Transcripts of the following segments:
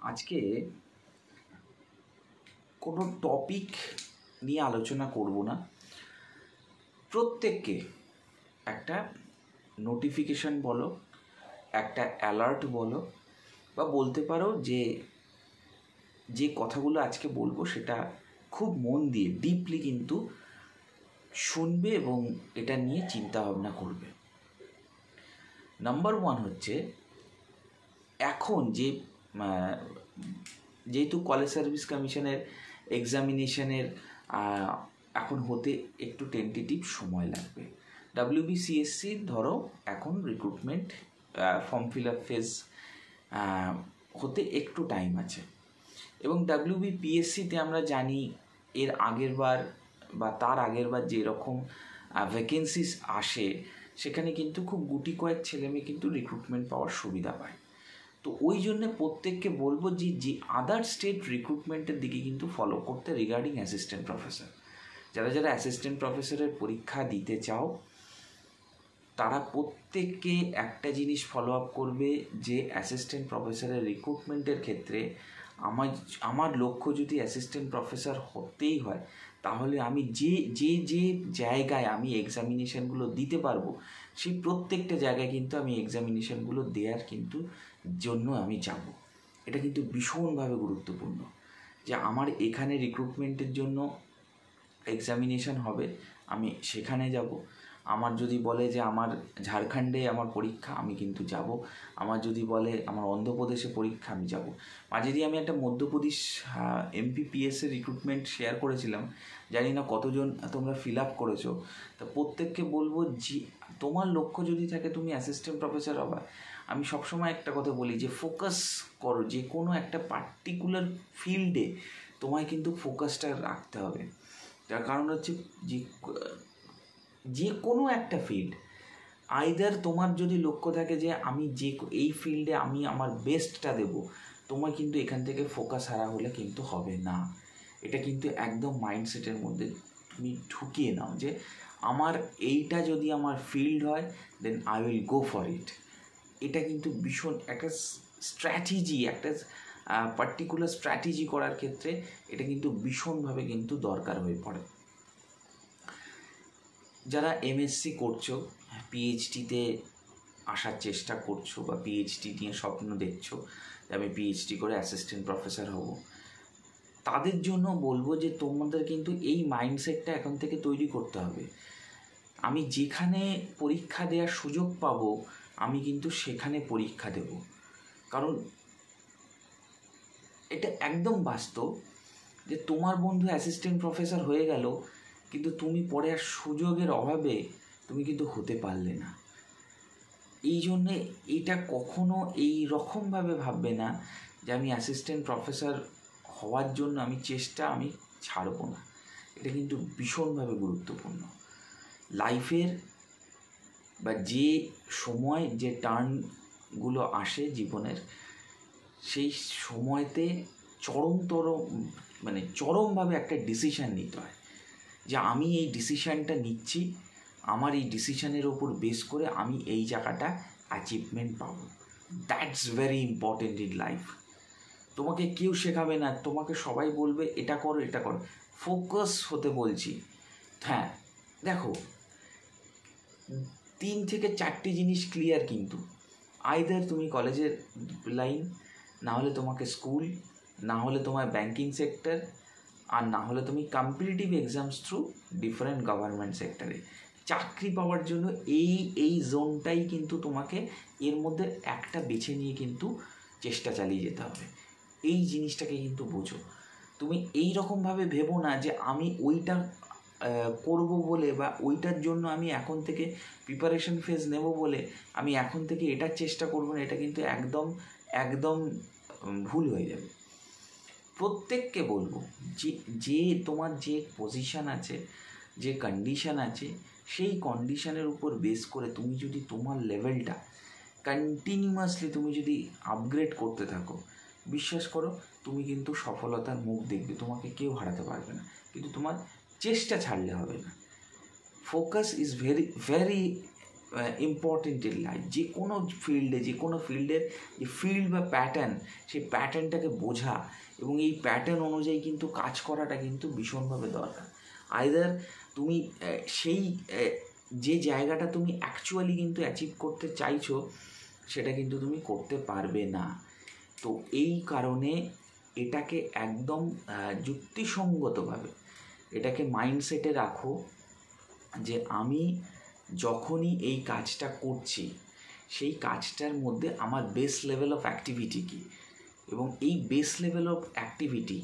আজকে কোনো টপিক নিয়ে আলোচনা করব না, প্রত্যেককে একটা নোটিফিকেশান বলো, একটা অ্যালার্ট বলো, বা বলতে পারো যে কথাগুলো আজকে বলবো সেটা খুব মন দিয়ে ডিপলি কিন্তু শুনবে এবং এটা নিয়ে চিন্তা ভাবনা করবে। নাম্বার 1 হচ্ছে, এখন যেহেতু কলেজ সার্ভিস কমিশনের এক্সামিনেশনের এখন হতে একটু টেন্টেটিভ সময় লাগবে। WBCSC ধরো এখন recruitment form fill up phase হতে একটু টাইম আছে, এবং WBPSCতে আমরা জানি এর আগের বার বা তার আগের বার যেরকম ভ্যাকেন্সিস আসে সেখানে কিন্তু খুব গুটি কয়েক ছেলেমেয়ে কিন্তু রিক্রুটমেন্ট পাওয়ার সুবিধা পায়। তো ওই জন্যে প্রত্যেককে বলবো যে আদার স্টেট রিক্রুটমেন্টের দিকে কিন্তু ফলো করতে রিগার্ডিং অ্যাসিস্ট্যান্ট প্রফেসর। যারা অ্যাসিস্ট্যান্ট প্রফেসরের পরীক্ষা দিতে চাও তারা প্রত্যেককে একটা জিনিস ফলো আপ করবে যে অ্যাসিস্ট্যান্ট প্রফেসরের রিক্রুটমেন্টের ক্ষেত্রে আমার লক্ষ্য যদি অ্যাসিস্ট্যান্ট প্রফেসর হতেই হয়, তাহলে আমি যে জায়গায় আমি এক্সামিনেশানগুলো দিতে পারবো সেই প্রত্যেকটা জায়গায় কিন্তু আমি এক্সামিনেশানগুলো দেওয়ার কিন্তু জন্য আমি যাব। এটা কিন্তু ভীষণভাবে গুরুত্বপূর্ণ যে আমার এখানে রিক্রুটমেন্টের জন্য এক্সামিনেশান হবে, আমি সেখানে যাব। আমার যদি বলে যে আমার ঝাড়খণ্ডে আমার পরীক্ষা, আমি কিন্তু যাব। আমার যদি বলে আমার অন্ধ্রপ্রদেশে পরীক্ষা, আমি যাব। মাঝে দিয়ে আমি একটা মধ্যপ্রদেশ MPPSের রিক্রুটমেন্ট শেয়ার করেছিলাম, জানি না কতজন তোমরা ফিল আপ করেছো। তা প্রত্যেককে বলবো যে তোমার লক্ষ্য যদি থাকে তুমি অ্যাসিস্ট্যান্ট প্রফেসর হবা, আমি সবসময় একটা কথা বলি যে ফোকাস করো, যে কোনো একটা পার্টিকুলার ফিল্ডে তোমায় কিন্তু ফোকাসটা রাখতে হবে। তার কারণ হচ্ছে যে কোনো একটা ফিল্ড, আইদার তোমার যদি লক্ষ্য থাকে যে আমি এই ফিল্ডে আমি আমার বেস্টটা দেব, তোমার কিন্তু এখান থেকে ফোকাস হারা হলে কিন্তু হবে না। এটা কিন্তু একদম মাইন্ডসেটের মধ্যে তুমি ঢুকিয়ে নাও যে আমার এইটা যদি আমার ফিল্ড হয় then I will go for it. এটা কিন্তু ভীষণ একটা স্ট্র্যাটেজি, একটা পার্টিকুলার স্ট্র্যাটেজি করার ক্ষেত্রে এটা কিন্তু ভীষণভাবে কিন্তু দরকার হয়ে পড়ে। যারা MSc করছো, PhDতে আসার চেষ্টা করছো বা PhD নিয়ে স্বপ্ন দেখছো যে আমি PhD করে অ্যাসিস্ট্যান্ট প্রফেসর হব, তাদের জন্য বলবো যে তোমাদের কিন্তু এই মাইন্ডসেটটা এখন থেকে তৈরি করতে হবে। আমি যেখানে পরীক্ষা দেওয়ার সুযোগ পাবো আমি কিন্তু সেখানে পরীক্ষা দেব। কারণ এটা একদম বাস্তব যে তোমার বন্ধু অ্যাসিস্ট্যান্ট প্রফেসর হয়ে গেল, কিন্তু তুমি পরে আর সুযোগের অভাবে তুমি কিন্তু হতে পারলে না। এই জন্যে এটা কখনো এই রকমভাবে ভাববে না যে আমি অ্যাসিস্ট্যান্ট প্রফেসর হওয়ার জন্য আমি ছাড়বো না। এটা কিন্তু ভীষণভাবে গুরুত্বপূর্ণ লাইফের, বা যে সময় যে টার্নগুলো আসে জীবনের, সেই সময়তে চরমভাবে একটা ডিসিশান নিতে হয় যে আমি এই ডিসিশানটা নিচ্ছি, আমার এই ডিসিশানের ওপর বেস করে আমি এই জায়গাটা অ্যাচিভমেন্ট পাবো। That's very important in life. তোমাকে কেউ শেখাবে না, তোমাকে সবাই বলবে এটা করো এটা করো, ফোকাস হতে বলছি। হ্যাঁ দেখো, 3 থেকে 4টি জিনিস ক্লিয়ার, কিন্তু আইদার তুমি কলেজের লাইন, না হলে তোমাকে স্কুল, না হলে তোমার ব্যাঙ্কিং সেক্টর, আর না হলে তুমি competitive exams through different government সেক্টরে চাকরি পাওয়ার জন্য এই জোনটাই কিন্তু তোমাকে এর মধ্যে একটা বেছে নিয়ে কিন্তু চেষ্টা চালিয়ে যেতে হবে। এই জিনিসটাকে কিন্তু বোঝো। তুমি এই রকমভাবে ভেবো না যে আমি ওইটা করব বলে বা ওইটার জন্য আমি এখন থেকে প্রিপারেশন ফেজ নেব বলে আমি এখন থেকে এটার চেষ্টা করব না। এটা কিন্তু একদম ভুল হয়ে যাবে। প্রত্যেককে বলবো যে তোমার যে পজিশান আছে, যে কন্ডিশান আছে, সেই কন্ডিশানের উপর বেস করে তুমি যদি তোমার লেভেলটা কন্টিনিউয়াসলি তুমি যদি আপগ্রেড করতে থাকো, বিশ্বাস করো তুমি কিন্তু সফলতার মুখ দেখবে। তোমাকে কেউ হারাতে পারবে না, কিন্তু তোমার চেষ্টা ছাড়লে হবে না। Focus is very very important in life. যে কোনো ফিল্ডের যে ফিল্ড বা প্যাটার্ন, সেই প্যাটার্নটাকে বোঝা এবং এই প্যাটার্ন অনুযায়ী কিন্তু কাজ করাটা কিন্তু ভীষণভাবে দরকার। আইদার তুমি সেই যে জায়গাটা তুমি অ্যাকচুয়ালি কিন্তু অ্যাচিভ করতে চাইছো সেটা কিন্তু তুমি করতে পারবে না। তো এই কারণে এটাকে একদম যুক্তিসঙ্গতভাবে এটাকে মাইন্ডসেটে রাখো যে আমি যখনই এই কাজটা করছি সেই কাজটার মধ্যে আমার বেস লেভেল অফ অ্যাক্টিভিটি কী, এবং এই বেস লেভেল অফ অ্যাক্টিভিটি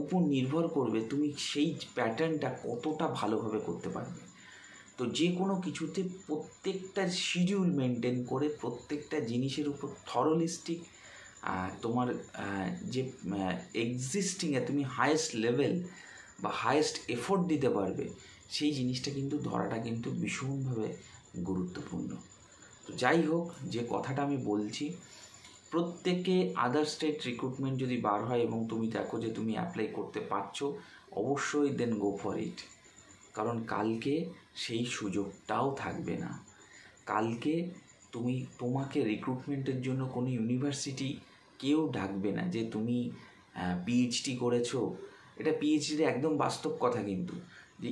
উপর নির্ভর করবে তুমি সেই প্যাটার্নটা কতটা ভালোভাবে করতে পারবে। তো যে কোনো কিছুতে প্রত্যেকটা শিডিউল মেনটেন করে প্রত্যেকটা জিনিসের উপর থরোলিস্টিক তোমার যে এক্সিস্টিংয়ে তুমি হায়েস্ট লেভেল বা হায়েস্ট এফোর্ট দিতে পারবে, সেই জিনিসটা কিন্তু ধরাটা কিন্তু ভীষণভাবে গুরুত্বপূর্ণ। তো যাই হোক, যে কথাটা আমি বলছি, প্রত্যেকে আদার স্টেট রিক্রুটমেন্ট যদি বার হয় এবং তুমি দেখো যে তুমি অ্যাপ্লাই করতে পারছো, অবশ্যই দেন গো ফর ইট। কারণ কালকে সেই সুযোগটাও থাকবে না। কালকে তোমাকে রিক্রুটমেন্টের জন্য কোনো ইউনিভার্সিটি কেউ ডাকবে না যে তুমি পিএইচডি করেছো। এটা পিএইচডির একদম বাস্তব কথা, কিন্তু যে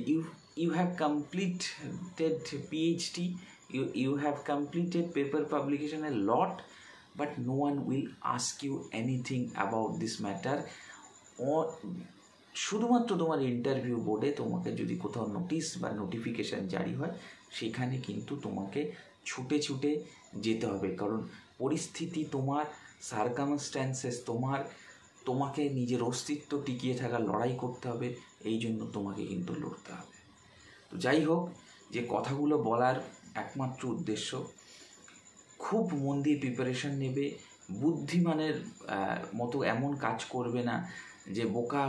you have completed PhD, you have completed paper publication a lot, but no one will ask you anything about this matter. or শুধুমাত্র তোমার ইন্টারভিউ বোর্ডে তোমাকে যদি কোথাও নোটিশ বা নোটিফিকেশান জারি হয়, সেখানে কিন্তু তোমাকে ছুটে ছুটে যেতে হবে। কারণ পরিস্থিতি তোমার, সার্কামস্ট্যান্সেস তোমাকে নিজের অস্তিত্ব টিকিয়ে থাকার লড়াই করতে হবে, এই জন্য তোমাকে কিন্তু লড়তে হবে। তো যাই হোক, যে কথাগুলো বলার একমাত্র উদ্দেশ্য, খুব মন দিয়ে প্রিপারেশান নেবে, বুদ্ধিমানের মতো এমন কাজ করবে না যে বোকা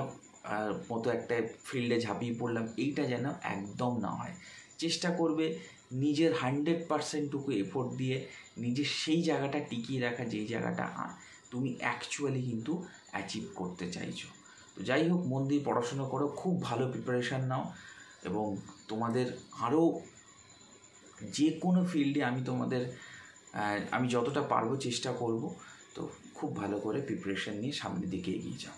মতো একটা ফিল্ডে ঝাঁপিয়ে পড়লাম, এইটা যেন একদম না হয়। চেষ্টা করবে নিজের 100% এফোর্ট দিয়ে নিজের সেই জায়গাটা টিকিয়ে রাখা, যেই জায়গাটা তুমি অ্যাকচুয়ালি কিন্তু অ্যাচিভ করতে চাইছো। তো যাই হোক, মন দিয়ে পড়াশোনা করো, খুব ভালো প্রিপারেশান নাও, এবং তোমাদের আরও যে কোনো ফিল্ডে আমি যতটা পারবো চেষ্টা করব। তো খুব ভালো করে প্রিপারেশান নিয়ে সামনের দিকে এগিয়ে যাও।